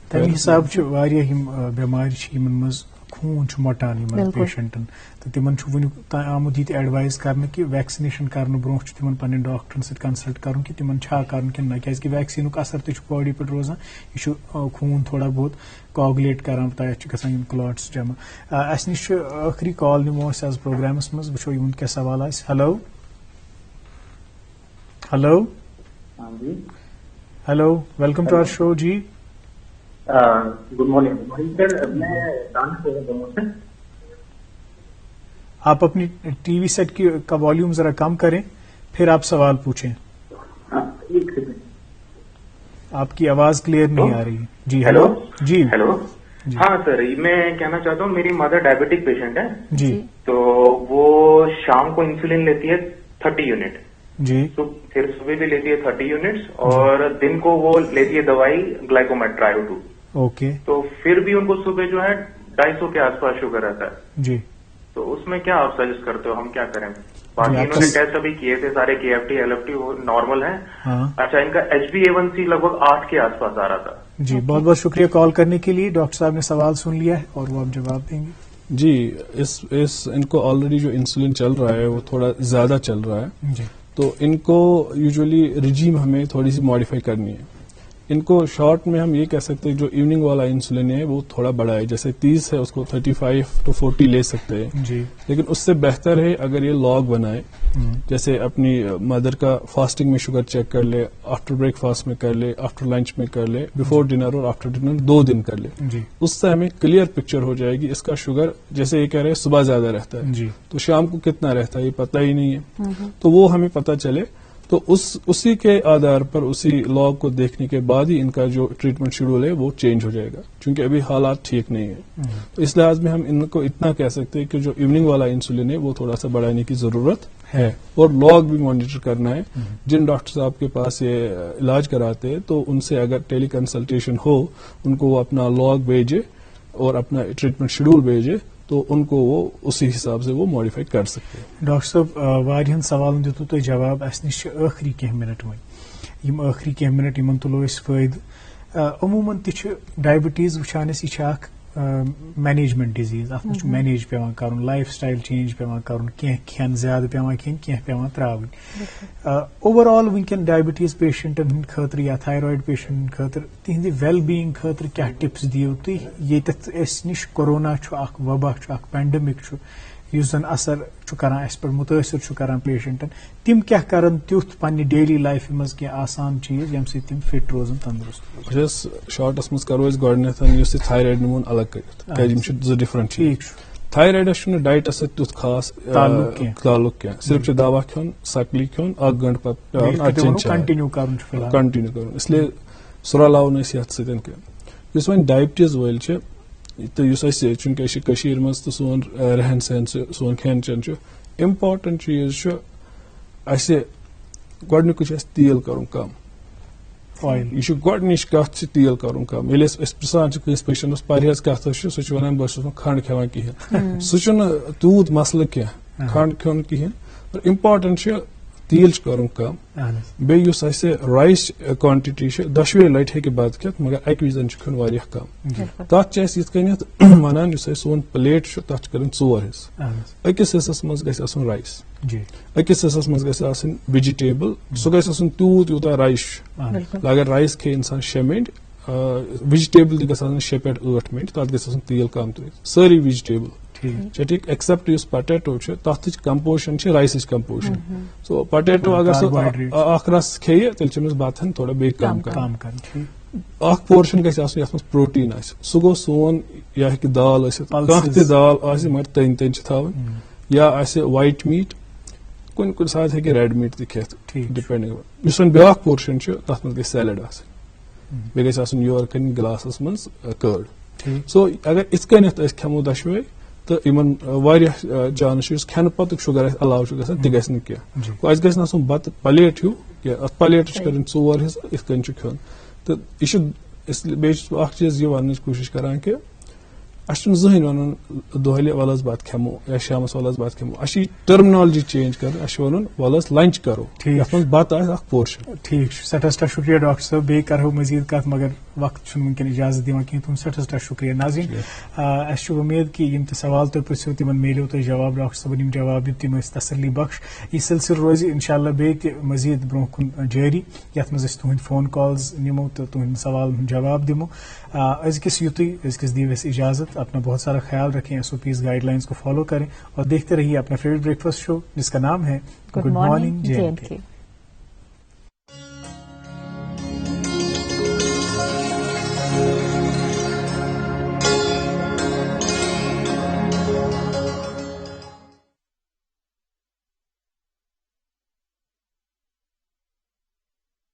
تمہِ حساب چھِ واریاہ یِم بٮ۪مارِ چھِ یِمن منٛز خوٗن چھُ مۄٹان یِمن پیشنٹن تہٕ تِمن چھُ وُنیُک تام آمُت یہِ تہِ ایڈوایز کرنہٕ کہِ ویکسِنیشن کرنہٕ برونٛہہ چھُ تِمن پننٮ۪ن ڈاکٹرن سۭتۍ کنسلٹ کرُن کہِ تِمن چھا کرُن کِنہٕ نہ کیازِ کہِ ویکسیٖنُک اثر تہِ چھُ باڈی پٮ۪ٹھ روزان یہِ چھُ خوٗن تھوڑا بہت کوگولیٹ کران تتھ چھِ گژھان یِم کلاٹس جمع. اسہِ نِش چھُ ٲخری کال نِمو أسۍ آز پروگرامس منٛز وٕچھو یِہُنٛد کیاہ سوال آسہِ. Hello welcome to our show. جی گڈ مارننگ سر، میں دانش بول رہا ہوں سے. آپ اپنی ٹی وی سیٹ کا والیوم ذرا کم کریں، پھر آپ سوال پوچھیں. ایک سیکنڈ. آپ کی آواز کلیئر نہیں آ رہی. جی ہیلو. جی ہیلو. ہاں سر، میں کہنا چاہتا ہوں میری مدر ڈائبٹک پیشنٹ ہے جی، تو وہ شام کو انسولین لیتی ہے 30 یونٹ جی، تو پھر صبح بھی لیتی ہے 30 یونٹس اور دن کو وہ لیتی ہے دوائی گلائکومیٹ ٹرائیو 2. اوکے. تو پھر بھی ان کو صبح جو ہے 250 کے آس پاس شوگر رہتا ہے. جی، تو اس میں کیا آپ سجیسٹ کرتے ہو، ہم کیا کریں؟ باقی انہوں نے ٹیسٹ ابھی کیے تھے سارے، KFT LFT وہ نارمل ہیں. اچھا، ان کا HbA1c لگ بھگ 8 کے آس پاس آ رہا تھا. جی بہت بہت شکریہ کال کرنے کے لیے. ڈاکٹر صاحب نے سوال سن لیا ہے اور وہ اب جواب دیں گے. جی، ان کو آلریڈی جو انسولین چل رہا ہے وہ تھوڑا زیادہ چل رہا ہے. جی، تو ان کو یوزلی رجیم ہمیں تھوڑی سی ماڈیفائی کرنی ہے. ان کو شارٹ میں ہم یہ کہہ سکتے ہیں جو ایوننگ والا انسولین ہے وہ تھوڑا بڑا ہے، جیسے 30 ہے اس کو 35 to 40 لے سکتے ہیں. جی، لیکن اس سے بہتر ہے اگر یہ لاگ بنائے، جیسے اپنی مدر کا فاسٹنگ میں شوگر چیک کر لے، آفٹر بریک فاسٹ میں کر لے، آفٹر لنچ میں کر لے، بفور ڈنر اور آفٹر ڈنر 2 دن کر لے. جی، اس سے ہمیں کلیئر پکچر ہو جائے گی. اس کا شوگر جیسے یہ کہہ رہے ہیں صبح زیادہ رہتا ہے، جی، تو شام کو کتنا رہتا ہے یہ پتہ ہی نہیں ہے. تو وہ ہمیں پتہ چلے تو اسی کے آدھار پر اسی لاگ کو دیکھنے کے بعد ہی ان کا جو ٹریٹمنٹ شیڈول ہے وہ چینج ہو جائے گا، کیونکہ ابھی حالات ٹھیک نہیں ہے. تو اس لحاظ میں ہم ان کو اتنا کہہ سکتے ہیں کہ جو ایوننگ والا انسولین ہے وہ تھوڑا سا بڑھانے کی ضرورت ہے، اور لاگ بھی مانیٹر کرنا ہے. جن ڈاکٹر صاحب کے پاس یہ علاج کراتے ہیں تو ان سے اگر ٹیلی کنسلٹیشن ہو، ان کو وہ اپنا لاگ بھیجے اور اپنا ٹریٹمنٹ شیڈول بھیجے تو ان کو وہ اسی حساب سے وہ ماڈیفائی کر سکتے ہیں. ڈاکٹر صاحب واریاہن سوالن دتو تُہۍ جواب. اس نش ٲخری کینٛہہ منٹ وۄنۍ یم ٲخری کینٛہہ منٹ یمن تُلو أسۍ فٲیدٕ. عموٗمن تہِ چھِ ڈایبٹیٖز وٕچھان أسۍ یہِ چھِ اکھ مینیجمنٹ ڈِزیٖز. اتھ منٛز چھُ مینیج پیوان کرُن، لایف سٹایل چینج پیوان کرُن، کینٛہہ کھٮ۪ن زیادٕ پیوان کھٮ۪نۍ، کینٛہہ پیوان تراوٕنۍ. اوور آل وٕنکیٚن ڈایبٹیٖز پیشنٹن ہٕنٛدِ خٲطرٕ یا تھایرایڈ پیشنٹن ہٕنٛدِ خٲطرٕ تِہنٛدِ ویل بیٖنگ خٲطرٕ کیاہ ٹِپس دِیو تُہۍ ییٚتٮ۪تھ أسۍ نِش کورونا چھُ اکھ وبا چھُ اکھ پینڈمک چھُ یُس زن اثر چھُ کران اسہِ پٮ۪ٹھ مُتٲثر چھُ کران پیشنٹن. تِم کیاہ کرن تیُتھ پننہِ ڈیلی لایفہِ منٛز کینٛہہ آسان چیٖز ییٚمہِ سۭتۍ تِم فٹ روزن تندرست روزن؟ شارٹس منٛز کرو أسۍ گۄڈٕنیتھ یُس یہِ تھایرایڈ نِمون الگ کٔرِتھ، کیازِ یِم چھِ 2 ڈِفرنٹ چیٖز. تھایرایڈس چھُنہٕ ڈایٹس سۭتۍ تیُتھ خاص تعلق کینٛہہ، صرف چھُ دوا کھیوٚن، سکلی کھیوٚن، 1 گنٹہٕ پتہٕ کنٹِنیو کرُن کنٹِنیو کرُن، اس لیے سُہ رلاوو نہٕ أسۍ یتھ سۭتۍ کینٛہہ. یُس وۄنۍ ڈایبٹیٖز وٲلۍ چھِ تہٕ یُس اَسہِ چوٗنٛکہِ أسۍ چھِ کٔشیٖرِ منٛز تہٕ سون رہن سہن چھُ، سون کھٮ۪ن چٮ۪ن چھُ، امپارٹنٹ چیٖز چھُ اَسہِ گۄڈنیُکُے چھُ اَسہِ تیٖل کرُن کم. یہِ چھُ گۄڈنِچ کتھ چھِ تیٖل کرُن کم. ییٚلہِ أسۍ پرژھان چھِ کٲنٛسہِ پیشنٹس پرہیز کتھ چھُ، سُہ چھُ ونان بہٕ چھُس نہٕ کھنڈ کھٮ۪وان کِہینۍ. سُہ چھُنہٕ تیوٗت مسلہٕ کینٛہہ کھنڈ کھیوٚن کِہینۍ، مگر امپارٹنٹ چھُ تیٖل چھُ کرُن کم. بیٚیہِ یُس اَسہِ رایس کوانٹٹی چھِ 2 لٹہِ ہیٚکہِ بتہٕ کھٮ۪تھ مگر اکہِ وِزِ چھُ کھیوٚن واریاہ کم. تتھ چھِ أسۍ یِتھ کٔنیتھ ونان یُس اَسہِ سون پلیٹ چھُ تتھ چھِ کرٕنۍ 4 حصہٕ. أکِس حصس منٛز گژھِ آسُن رایس، أکِس حصس منٛز گژھِ آسٕنۍ ویجِٹیبل، سُہ گژھِ آسُن تیوٗت یوٗتاہ رایس چھُ. اگر رایس کھیٚیہِ انسان 6 مِنٹ، ویجِٹیبل تہِ گژھِ آسٕنۍ 6 پٮ۪ٹھ 8 مِنٹ، تتھ گژھِ آسُن تیٖل کم ترٲوِتھ. سٲری ویجِٹیبل چھا ٹھیٖک، ایکسپٹ یُس پٹیٹو چھُ تتھ کمپوزِشن چھِ رایسٕچ کمپوزِشن. سو پٹیٹو اگر سُہ اکھ رس کھیٚیہِ تیٚلہِ چھِ أمِس بتہٕ ہن تھوڑا بیٚیہِ کم کرٕنۍ. اکھ پورشن گژھِ آسُن یتھ منٛز پروٹیٖن آسہِ، سُہ گوٚو سون یا ہیٚکہِ دال ٲسِتھ، کانٛہہ تہِ دال آسہِ مگر تٔنۍ چھِ تھاوٕنۍ، یا آسہِ وایٹ میٖٹ، کُنہِ ساتہٕ ہیٚکہِ ریڈ میٖٹ تہِ کھٮ۪تھ ڈِپینڈنگ. یُس وۄنۍ بیاکھ پورشن چھُ تتھ منٛز گژھِ سیلڈ آسٕنۍ، بیٚیہِ گژھِ آسُن یورٕ کَنۍ گلاسس منٛز کٲڑ. سو اگر یِتھ کٔنٮ۪تھ أسۍ کھٮ۪مو 2 تہٕ یِمن واریاہ چانس چھُ یُس کھٮ۪نہٕ پتُک شُگر اَسہِ علاوٕ چھُ گژھان تہِ گژھِ نہٕ کینٛہہ. اَسہِ گژھِ نہٕ آسُن بتہٕ پلیٹ ہیوٗ کینٛہہ، اتھ پلیٹس چھِ کرٕنۍ 4 حصہٕ، یِتھ کٔنۍ چھُ کھیوٚن. تہٕ یہِ چھُ بیٚیہِ چھُس بہٕ اکھ چیٖز یہِ وننٕچ کوٗشش کران کہِ اَسہِ چھُنہٕ زٕہٕنۍ ونُن دۄہلہِ وَلہٕ حظ بتہٕ کھٮ۪مو یا شامس وَلہٕ حظ بتہٕ کھٮ۪مو. اَسہِ چھِ ٹرمنالجی چینج کرٕنۍ، اَسہِ چھُ وَنُن وَلہٕ حظ لنچ کرو، یتھ منٛز بتہٕ آسہِ اکھ پورشن. ٹھیک سٮ۪ٹھاہ سٮ۪ٹھاہ شُکریہ ڈاکٹر صٲب. بیٚیہِ کرہو مزیٖد کتھ مگر وقت چھُنہٕ وٕنکیٚن اِجازت دِوان کینٛہہ. تُہُنٛد سٮ۪ٹھاہ سٮ۪ٹھاہ شُکریہ. ناظریٖن اَسہِ چھُ اُمید کہِ یِم تہِ سوال تُہۍ پرژھِو تِمن میلیو تۄہہِ جواب. ڈاکٹر صٲبن یِم جواب دِتۍ تِم ٲسۍ تسلی بخش. یہِ سلسلہٕ روزِ انشاء اللہ بیٚیہِ تہِ مزیٖد برونٛہہ کُن جٲری، یتھ منٛز أسۍ تُہنٛدۍ فون کالز نِمو تہٕ تُہنٛدٮ۪ن سوالن ہُنٛد جواب دِمو. أزکِس یُتُے، أزکِس دیو اَسہِ اجازت. اپنا بہت سارا خیال رکھیں، SOPs گائیڈ لائنس کو فالو کریں اور دیکھتے رہیے اپنا فیوریٹ بریکفاسٹ شو جس کا نام ہے گڈ مارننگ JNK.